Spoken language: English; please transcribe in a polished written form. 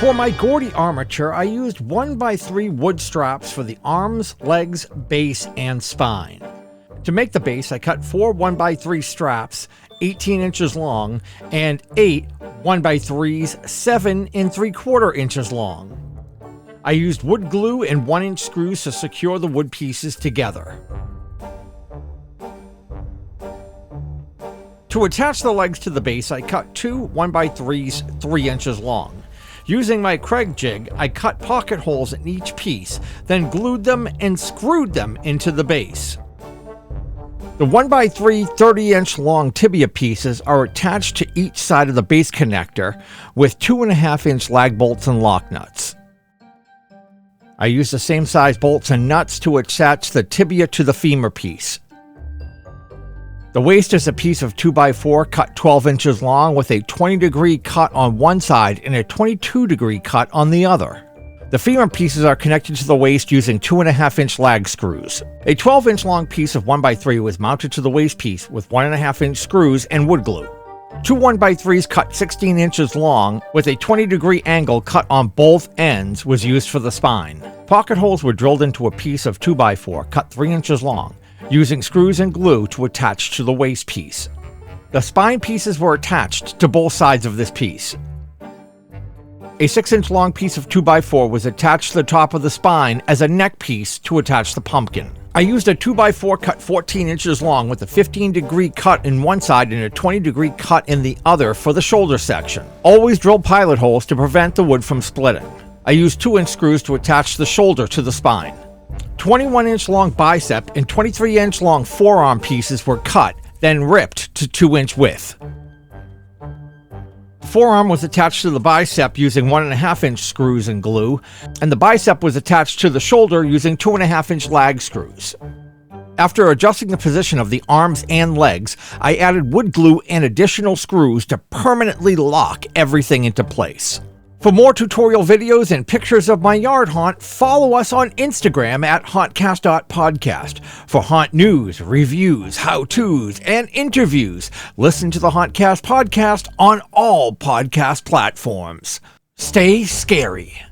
For my GOURDIE armature, I used 1x3 wood straps for the arms, legs, base, and spine. To make the base, I cut 4 1x3 straps, 18 inches long, and 8 1x3s, 7 3/4 inches long. I used wood glue and 1-inch screws to secure the wood pieces together. To attach the legs to the base, I cut 2 1x3s 3 inches long. Using my Craig jig, I cut pocket holes in each piece, then glued them and screwed them into the base. The 1x3 30-inch long tibia pieces are attached to each side of the base connector with 2.5-inch lag bolts and lock nuts. I use the same size bolts and nuts to attach the tibia to the femur piece. The waist is a piece of 2x4 cut 12 inches long with a 20-degree cut on one side and a 22-degree cut on the other. The femur pieces are connected to the waist using 2.5-inch lag screws. A 12-inch long piece of 1x3 was mounted to the waist piece with 1.5-inch screws and wood glue. 2 1x3s cut 16 inches long with a 20-degree angle cut on both ends was used for the spine. Pocket holes were drilled into a piece of 2x4 cut 3 inches long, using screws and glue to attach to the waist piece. The spine pieces were attached to both sides of this piece. A 6-inch long piece of 2x4 was attached to the top of the spine as a neck piece to attach the pumpkin. I used a 2x4 cut 14 inches long with a 15-degree cut in one side and a 20-degree cut in the other for the shoulder section. Always drill pilot holes to prevent the wood from splitting. I used 2-inch screws to attach the shoulder to the spine. 21-inch long bicep and 23-inch long forearm pieces were cut, then ripped to 2-inch width. The forearm was attached to the bicep using 1.5-inch screws and glue, and the bicep was attached to the shoulder using 2.5-inch lag screws. After adjusting the position of the arms and legs, I added wood glue and additional screws to permanently lock everything into place. For more tutorial videos and pictures of my yard haunt, follow us on Instagram at Hauntcast.podcast. For haunt news, reviews, how-tos, and interviews, listen to the Hauntcast Podcast on all podcast platforms. Stay scary.